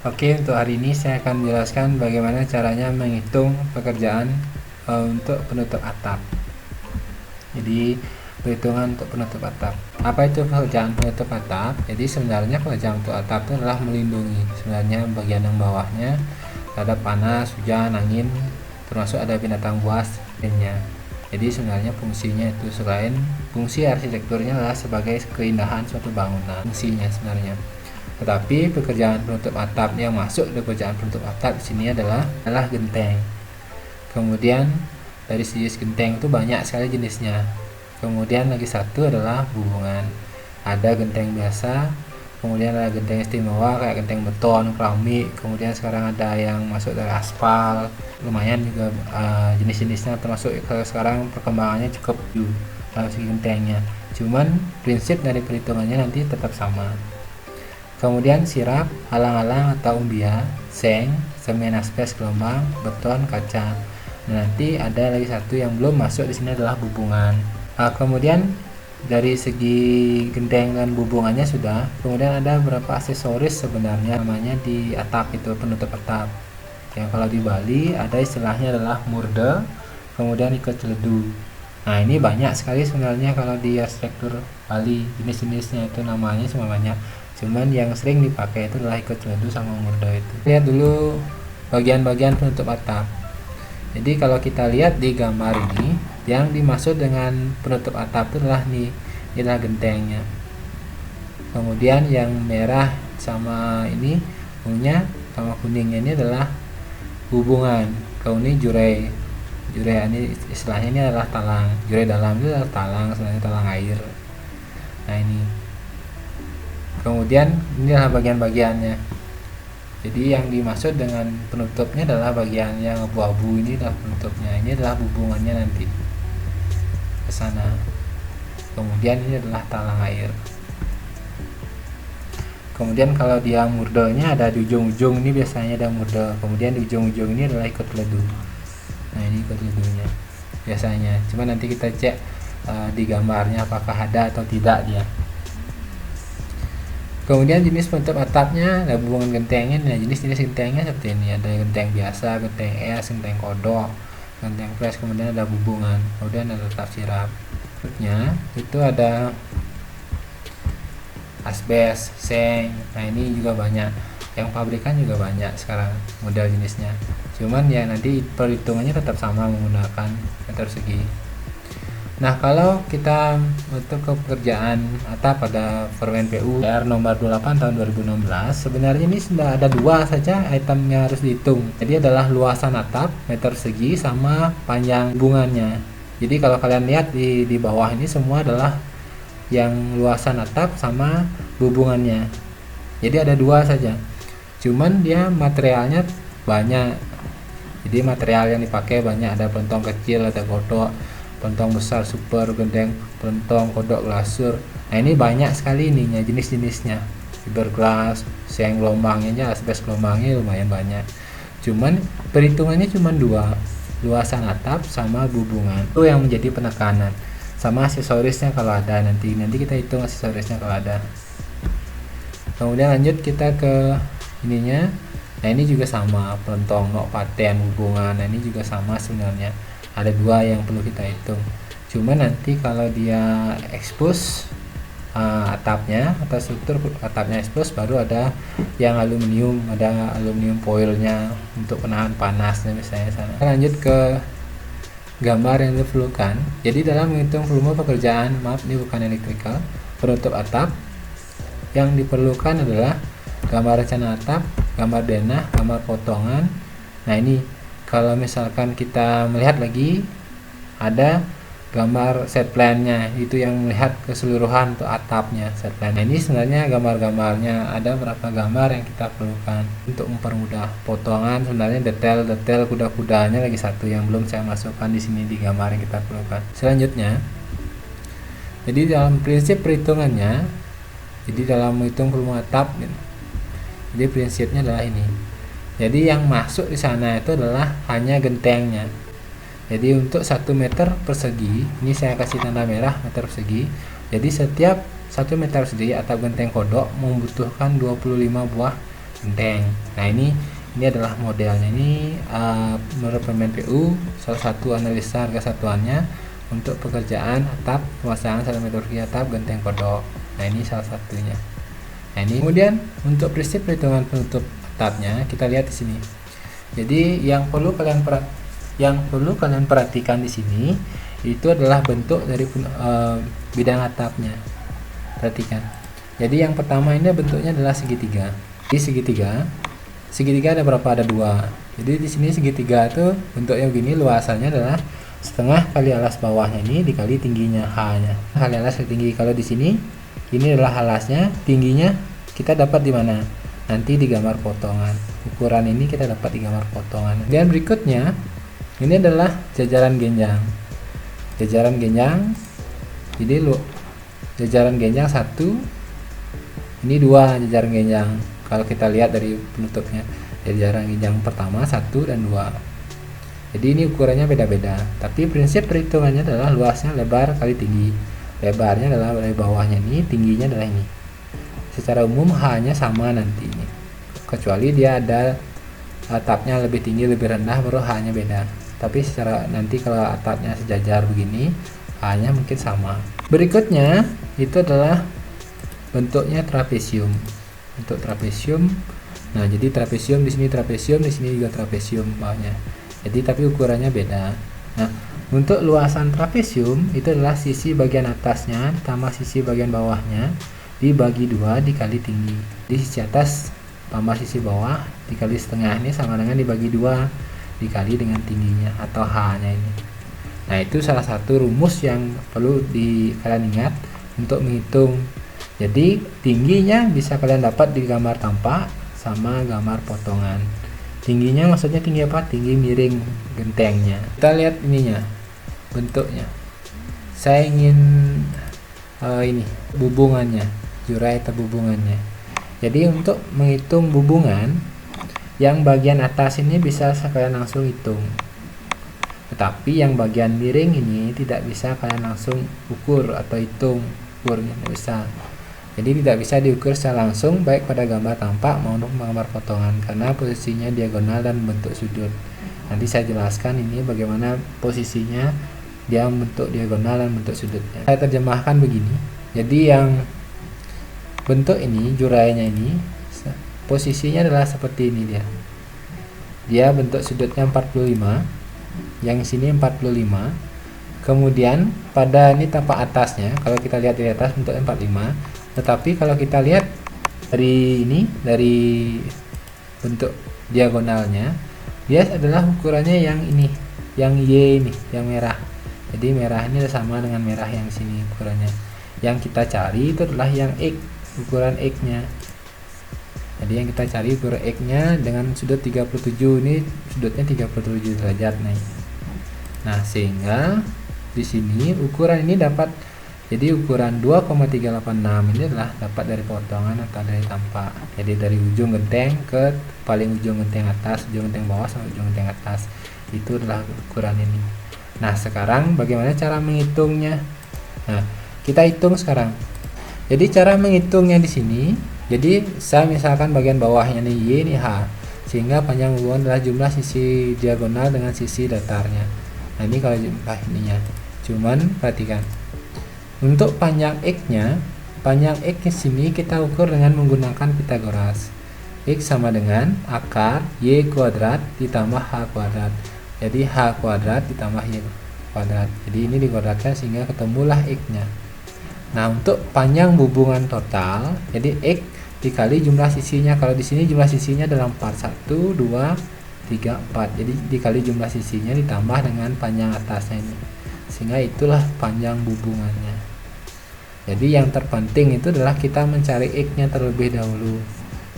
Oke, untuk hari ini saya akan menjelaskan bagaimana caranya menghitung pekerjaan untuk penutup atap. Jadi, perhitungan untuk penutup atap. Apa itu pekerjaan penutup atap? Jadi sebenarnya pekerjaan untuk atap itu adalah melindungi sebenarnya bagian yang bawahnya terhadap panas, hujan, angin, termasuk ada binatang buas lainnya. Jadi sebenarnya fungsinya itu selain fungsi arsitekturnya adalah sebagai keindahan suatu bangunan, fungsinya sebenarnya. Tetapi pekerjaan penutup atap yang masuk di pekerjaan penutup atap di sini adalah genteng. Kemudian dari sisi genteng itu banyak sekali jenisnya. Kemudian lagi satu adalah hubungan. Ada genteng biasa, kemudian ada genteng istimewa kayak genteng beton, keramik. Kemudian sekarang ada yang masuk dari aspal. Lumayan juga jenis-jenisnya, termasuk sekarang perkembangannya cukup dalam segi gentengnya. Cuman prinsip dari perhitungannya nanti tetap sama. Kemudian sirap, halang-halang atau umbia, seng, semen asbes gelombang, beton, kaca. Nah, nanti ada lagi satu yang belum masuk di sini adalah bubungan. Kemudian dari segi genteng dan bubungannya sudah. Kemudian ada beberapa aksesoris sebenarnya namanya di atap itu penutup atap. Yang kalau di Bali ada istilahnya adalah murde, kemudian ikat celedu. Nah, ini banyak sekali sebenarnya kalau di arsitektur Bali, jenis-jenisnya itu namanya semua banyak. Cuman yang sering dipakai itu adalah ikat celedu sama murde itu. Lihat dulu bagian-bagian penutup atap. Jadi kalau kita lihat di gambar ini, yang dimaksud dengan penutup atap itu adalah nih, ini adalah gentengnya. Kemudian yang merah sama ini ungunya sama kuningnya ini adalah hubungan. Kalau ini jurai. Jurai ini istilahnya ini adalah talang. Jurai dalam itu adalah talang, sebenarnya talang air. Nah, ini. Kemudian ini adalah bagian-bagiannya. Jadi yang dimaksud dengan penutupnya adalah bagian yang abu-abu, ini adalah penutupnya. Ini adalah hubungannya nanti ke sana. Kemudian ini adalah talang air. Kemudian kalau dia murdenya ada di ujung-ujung, ini biasanya ada murde. Kemudian di ujung-ujung ini adalah ikat ledu. Nah, ini ikat ledunya biasanya. Cuma nanti kita cek di gambarnya apakah ada atau tidak dia. Kemudian jenis penutup atapnya ada hubungan gentengnya. Nah, jenis-jenis gentengnya seperti ini, ada genteng biasa, genteng es, genteng kodok, genteng fresh, kemudian ada hubungan, kemudian ada atap sirap. Berikutnya itu ada asbes, seng. Nah, ini juga banyak, yang pabrikan juga banyak sekarang model jenisnya. Cuman ya nanti perhitungannya tetap sama menggunakan meter segi. Nah, kalau kita untuk ke pekerjaan atap pada Permen PU PR nomor 28 tahun 2016, sebenarnya ini sudah ada dua saja item yang harus dihitung. Jadi adalah luasan atap meter segi sama panjang hubungannya. Jadi kalau kalian lihat di bawah ini semua adalah yang luasan atap sama hubungannya. Jadi ada dua saja. Cuman dia materialnya banyak. Jadi material yang dipakai banyak, ada pentong kecil, ada kodok, pentong besar, super, genteng, pentong, kodok, glasur. Nah, ini banyak sekali ininya, jenis-jenisnya. Fiberglass, seng gelombangnya, asbes gelombangnya lumayan banyak. Cuman perhitungannya cuma dua, luasan atap sama hubungan. Itu yang menjadi penekanan. Sama aksesorisnya kalau ada, nanti kita hitung aksesorisnya kalau ada. Kemudian lanjut kita ke ininya. Nah, ini juga sama, pentong, nok paten, hubungan. Nah, ini juga sama sebenarnya. Ada dua yang perlu kita hitung. Cuma nanti kalau dia expose atapnya atau struktur atapnya expose, baru ada yang aluminium, ada aluminium foilnya untuk penahan panasnya misalnya sana. Lanjut ke gambar yang diperlukan. Jadi dalam menghitung volume pekerjaan, maaf ini bukan electrical, penutup atap, yang diperlukan adalah gambar rencana atap, gambar denah, gambar potongan. Nah, ini kalau misalkan kita melihat lagi ada gambar set plan-nya, itu yang melihat keseluruhan untuk atapnya set plan. Nah, ini sebenarnya gambar-gambarnya, ada berapa gambar yang kita perlukan untuk mempermudah potongan. Sebenarnya detail-detail kuda-kudanya lagi satu yang belum saya masukkan di sini di gambar yang kita perlukan. Selanjutnya, jadi dalam prinsip perhitungannya, jadi dalam menghitung volume atap, jadi prinsipnya adalah ini. Jadi yang masuk di sana itu adalah hanya gentengnya. Jadi untuk 1 meter persegi, ini saya kasih tanda merah meter persegi. Jadi setiap 1 meter persegi atap genteng kodok membutuhkan 25 buah genteng. Nah, ini adalah modelnya. Ini menurut Permen PU salah satu analisa harga satuannya untuk pekerjaan atap pemasangan 1 meter persegi atap genteng kodok. Nah, ini salah satunya. Nah, ini kemudian untuk prinsip perhitungan penutup atapnya kita lihat di sini. Jadi yang perlu kalian perhatikan di sini itu adalah bentuk dari bidang atapnya. Perhatikan. Jadi yang pertama ini bentuknya adalah segitiga. Di segitiga ada berapa? Ada 2. Jadi di sini segitiga itu bentuknya begini, luasannya adalah setengah kali alas bawahnya ini dikali tingginya H-nya. Kali alas tinggi. Kalau di sini ini adalah alasnya, tingginya kita dapat di mana? Nanti di gambar potongan. Ukuran ini kita dapat di gambar potongan. Dan berikutnya ini adalah jajaran genjang. Jajaran genjang. Jadi jajaran genjang 1. Ini 2 jajaran genjang. Kalau kita lihat dari penutupnya, jajaran genjang pertama 1 dan 2. Jadi ini ukurannya beda-beda. Tapi prinsip perhitungannya adalah luasnya lebar kali tinggi. Lebarnya adalah dari bawahnya ini, tingginya adalah ini. Secara umum H-nya sama nanti ini. Kecuali dia ada atapnya lebih tinggi, lebih rendah, baru H-nya beda. Tapi secara nanti kalau atapnya sejajar begini, H-nya mungkin sama. Berikutnya itu adalah bentuknya trapesium. Untuk trapesium, nah jadi trapesium di sini di sini juga trapesium bawahnya. Jadi tapi ukurannya beda. Nah, untuk luasan trapesium itu adalah sisi bagian atasnya tambah sisi bagian bawahnya dibagi 2 dikali tinggi. Di sisi atas tambah sisi bawah dikali setengah, ini sama dengan dibagi 2 dikali dengan tingginya atau H-nya ini. Nah, itu salah satu rumus yang perlu kalian ingat untuk menghitung. Jadi tingginya bisa kalian dapat di gambar tampak sama gambar potongan. Tingginya maksudnya tinggi apa? Tinggi miring gentengnya. Kita lihat ininya, bentuknya. Saya ingin ini bubungannya, jurai atau bubungannya. Jadi untuk menghitung bubungan, yang bagian atas ini bisa kalian langsung hitung, tetapi yang bagian miring ini tidak bisa kalian langsung ukur atau hitung ukurnya, tidak bisa. Jadi tidak bisa diukur secara langsung baik pada gambar tampak maupun gambar potongan karena posisinya diagonal dan bentuk sudut. Nanti saya jelaskan ini bagaimana posisinya dia membentuk diagonal dan bentuk sudutnya. Saya terjemahkan begini. Jadi yang bentuk ini, jurainya ini posisinya adalah seperti ini dia. Dia bentuk sudutnya 45. Yang sini 45. Kemudian pada ini tapak atasnya, kalau kita lihat dari atas bentuknya 45. Tetapi kalau kita lihat dari ini, dari bentuk diagonalnya, dia adalah ukurannya yang ini, yang Y ini, yang merah. Jadi merah ini sama dengan merah yang sini ukurannya. Yang kita cari itu adalah yang X, ukuran X-nya. Jadi yang kita cari ukuran X-nya dengan sudut 37, ini sudutnya 37 derajat nih. Nah, sehingga di sini ukuran ini dapat, jadi ukuran 2,386 ini adalah dapat dari potongan atau dari tampak. Jadi dari ujung genteng ke paling ujung genteng atas, ujung genteng bawah sampai ujung genteng atas. Itu adalah ukuran ini. Nah, sekarang bagaimana cara menghitungnya? Nah, kita hitung sekarang. Jadi cara menghitungnya di sini, jadi saya misalkan bagian bawahnya nih Y, ini H, sehingga panjang hubungan adalah jumlah sisi diagonal dengan sisi datarnya. Nah, ini kalau jumlah ininya. Cuman perhatikan, untuk panjang X-nya, panjang X di sini kita ukur dengan menggunakan Pitagoras. X sama dengan akar Y kuadrat ditambah H kuadrat. Jadi H kuadrat ditambah Y kuadrat. Jadi ini dikuadratkan sehingga ketemulah X-nya. Nah, untuk panjang hubungan total, jadi X dikali jumlah sisinya. Kalau di sini jumlah sisinya adalah 4, 1, 2, 3, 4. Jadi dikali jumlah sisinya ditambah dengan panjang atasnya ini. sehingga itulah panjang hubungannya. Jadi yang terpenting itu adalah kita mencari X-nya terlebih dahulu.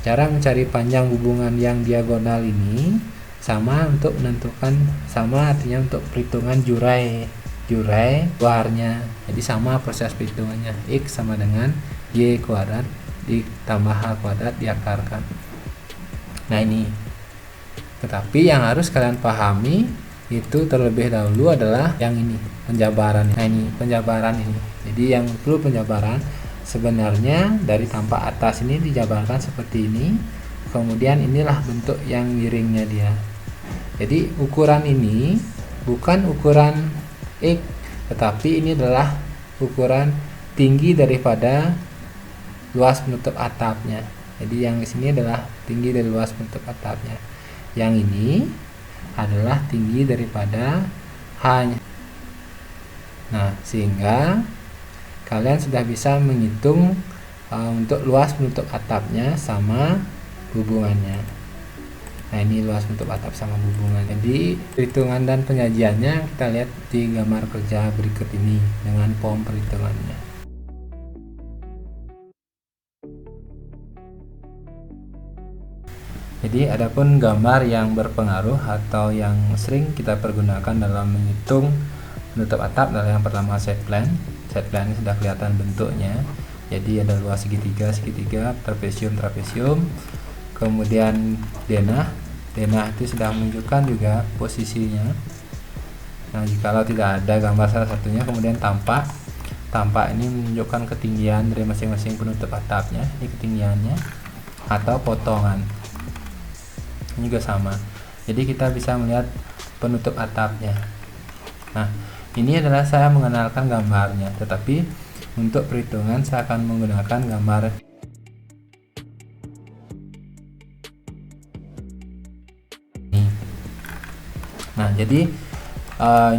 Cara mencari panjang hubungan yang diagonal ini sama untuk menentukan, sama artinya untuk perhitungan jurai luarnya. Jadi sama proses perhitungannya, X sama dengan Y kuadrat ditambah H kuadrat diakarkan. Nah ini, tetapi yang harus kalian pahami itu terlebih dahulu adalah yang ini, penjabaran. Nah ini penjabaran ini. Jadi yang perlu penjabaran sebenarnya dari tampak atas ini dijabarkan seperti ini, kemudian inilah bentuk yang miringnya dia. Jadi ukuran ini bukan ukuran X, tetapi ini adalah ukuran tinggi daripada luas penutup atapnya. Jadi yang di sini adalah tinggi dari luas penutup atapnya. Yang ini adalah tinggi daripada H-nya. Nah, sehingga kalian sudah bisa menghitung untuk luas penutup atapnya sama hubungannya. Nah, ini luas penutup atap sama hubungan. Jadi perhitungan dan penyajiannya kita lihat di gambar kerja berikut ini dengan form perhitungannya. Jadi adapun gambar yang berpengaruh atau yang sering kita pergunakan dalam menghitung penutup atap adalah yang pertama set plan. Set plan ini sudah kelihatan bentuknya. Jadi ada luas segitiga, trapesium. Kemudian denah itu sudah menunjukkan juga posisinya. Nah, jikalau tidak ada gambar salah satunya, kemudian tampak ini menunjukkan ketinggian dari masing-masing penutup atapnya, ini ketinggiannya, atau potongan ini juga sama. Jadi kita bisa melihat penutup atapnya. Nah, ini adalah saya mengenalkan gambarnya, tetapi untuk perhitungan saya akan menggunakan gambar. Nah, jadi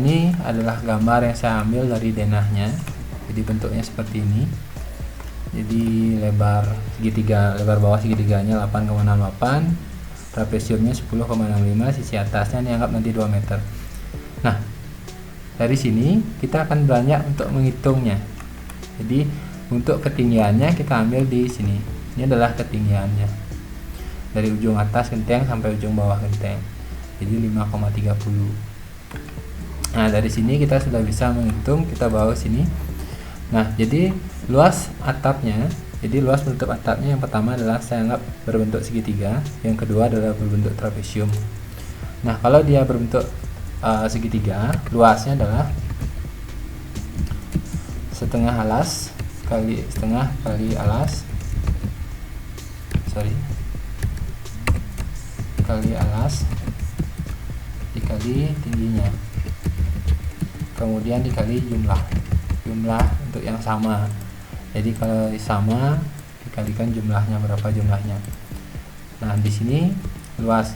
ini adalah gambar yang saya ambil dari denahnya. Jadi bentuknya seperti ini. Jadi lebar bawah segitiganya 8,68, trapesiumnya 10,65, sisi atasnya dianggap nanti 2 meter. Nah, dari sini kita akan beranjak untuk menghitungnya. Jadi untuk ketinggiannya kita ambil di sini. Ini adalah ketinggiannya dari ujung atas genteng sampai ujung bawah genteng. Jadi 5,30. Nah, dari sini kita sudah bisa menghitung, kita bawa sini. Nah, jadi luas atapnya, jadi luas penutup atapnya yang pertama adalah saya anggap berbentuk segitiga, yang kedua adalah berbentuk trapesium. Nah, kalau dia berbentuk segitiga, luasnya adalah setengah alas kali alas dikali tingginya, kemudian dikali jumlah untuk yang sama. Jadi kalau sama dikalikan jumlahnya, berapa jumlahnya. Nah, di sini luas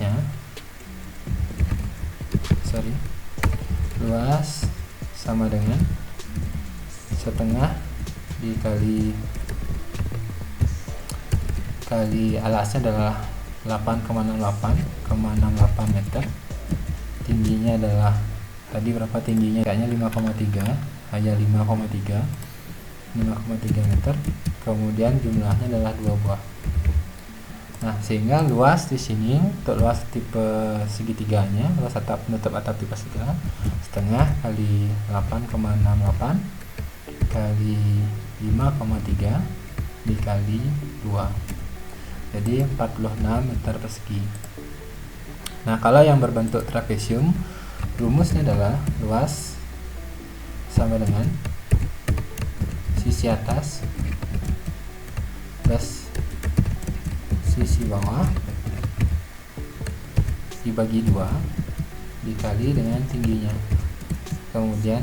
sama dengan setengah dikali alasnya adalah 8,68 meter. Tingginya adalah tadi berapa tingginya? Kayaknya 5,3 meter. Kemudian jumlahnya adalah 2 buah. Nah, sehingga luas di sini untuk luas tipe segitiganya, luas atap penutup atap tipe segitiga, setengah kali 8,68 kali 5,3 dikali 2. Jadi 46 meter persegi. Nah, kalau yang berbentuk trapesium, rumusnya adalah luas sama dengan sisi atas plus sisi bawah dibagi 2 dikali dengan tingginya, kemudian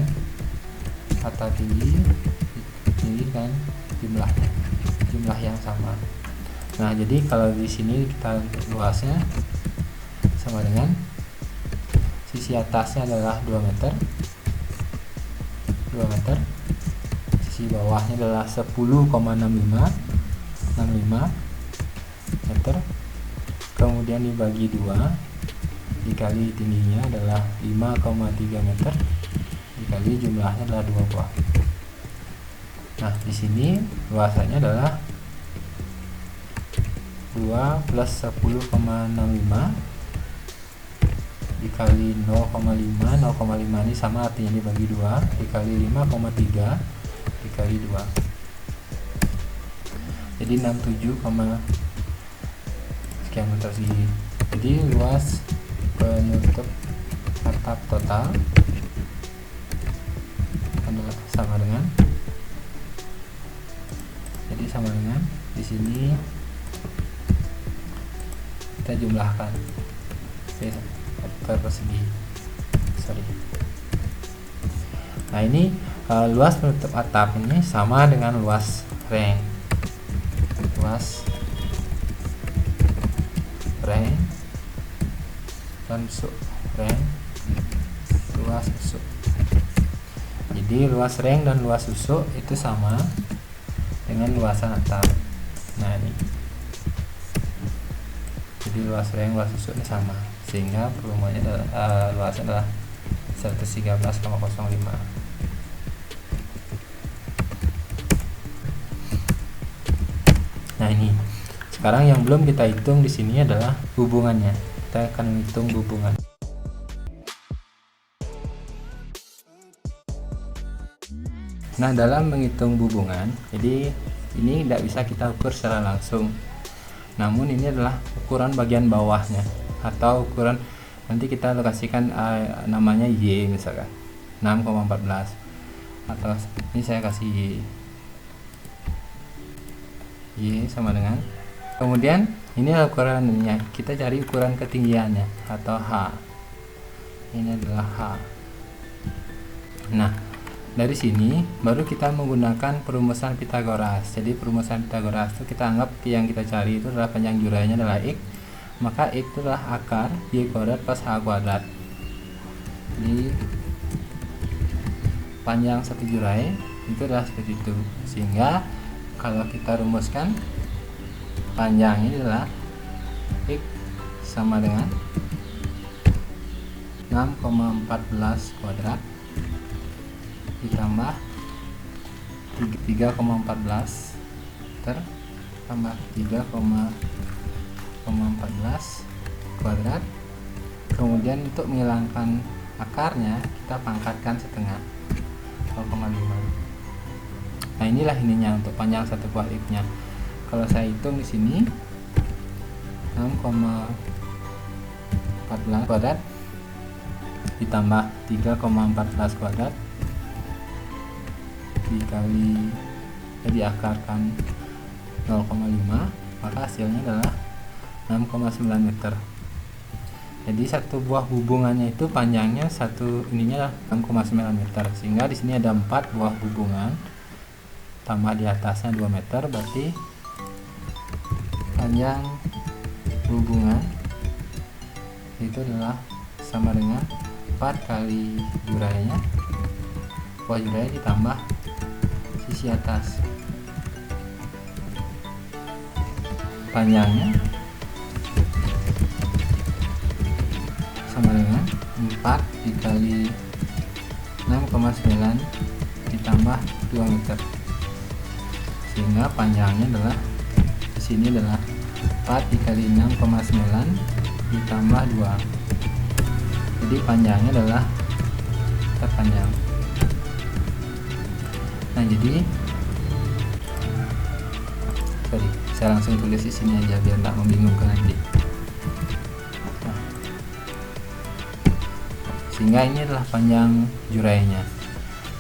kata tinggi kan jumlah yang sama. Nah, jadi kalau di sini kita luasnya sama dengan sisi atasnya adalah 2 meter, sisi bawahnya adalah 10,65 meter, kemudian dibagi 2 dikali tingginya adalah 5,3 meter dikali jumlahnya adalah 2 buah. Nah, di sini luasannya adalah 2 plus 10,65 dikali 0,5. 0,5 ini sama, artinya dibagi 2, dikali 5,3 dikali 2, jadi 67, sekian meter persegi. Jadi luas penutup atap total adalah sama dengan, jadi sama dengan di sini kita jumlahkan meter persegi. Nah, ini luas penutup atap ini sama dengan luas reng. Luas reng dan reng, luas susuk. Jadi luas reng dan luas susuk itu sama dengan luasan atap. Nah, ini jadi luas reng, luas susuk ini sama, sehingga volumenya adalah luasnya adalah 113,05. Nah, ini sekarang yang belum kita hitung di sini adalah hubungannya. Kita akan menghitung hubungan. Nah, dalam menghitung hubungan, jadi ini tidak bisa kita ukur secara langsung. Namun ini adalah ukuran bagian bawahnya, atau ukuran nanti kita lokasikan namanya Y, misalkan 6,14, atau ini saya kasih Y sama dengan, kemudian ini ukurannya, kita cari ukuran ketinggiannya atau H. Ini adalah H. Nah, dari sini baru kita menggunakan perumusan Pitagoras. Jadi perumusan Pitagoras itu kita anggap yang kita cari itu adalah panjang jurainya adalah X, maka X itu adalah akar Y kuadrat plus H kuadrat. Jadi panjang satu jurai itu adalah seperti itu, sehingga kalau kita rumuskan panjang ini adalah X sama dengan 6,14 kuadrat ditambah 3,14 tambah 3,14 kuadrat. Kemudian untuk menghilangkan akarnya kita pangkatkan setengah, 0,5. Nah, inilah ininya untuk panjang satu buah X-nya. Kalau saya hitung di sini 6,14 kuadrat ditambah 3,14 kuadrat dikali diakarkan 0,5, maka hasilnya adalah 6,9 meter. Jadi satu buah hubungannya itu panjangnya satu ininya 6,9 meter, sehingga di sini ada 4 buah hubungan tambah di atasnya 2 meter, berarti panjang hubungan itu adalah sama dengan 4 kali jurainya, buah jurai ditambah sisi atas. Panjangnya sama dengan 4 dikali 6,9 ditambah 2 meter, sehingga panjangnya adalah di sini adalah 4 dikali 6,9 ditambah 2. Jadi panjangnya adalah terpanjang. Nah, jadi saya langsung tulis di sini aja biar nggak membingungkan nanti. Nah, sehingga ini adalah panjang jurainya.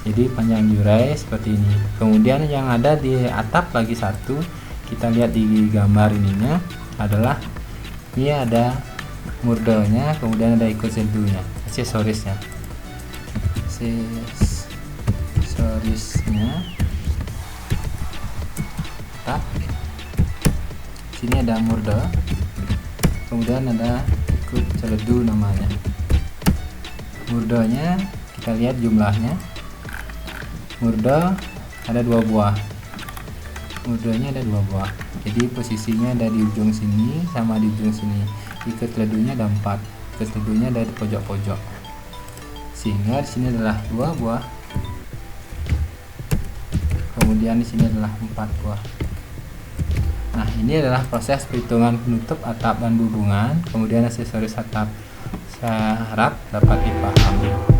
Jadi panjang jurai seperti ini. Kemudian yang ada di atap lagi satu, kita lihat di gambar ininya adalah ini ada murdonya, kemudian ada ikut-sentuhnya, aksesorisnya. Tak. Sini ada murdo, kemudian ada ikut celedu namanya. Murdonya kita lihat jumlahnya. Murdo ada 2 buah. Murdonya ada 2 buah. Jadi posisinya ada di ujung sini sama di ujung sini. Ikut celedunya ada 4. Ikut celedunya ada di pojok-pojok. sehingga di sini adalah 2 buah, kemudian di sini adalah 4 buah. Nah, ini adalah proses perhitungan penutup atap dan hubungan, kemudian aksesoris atap. Saya harap dapat dipahami.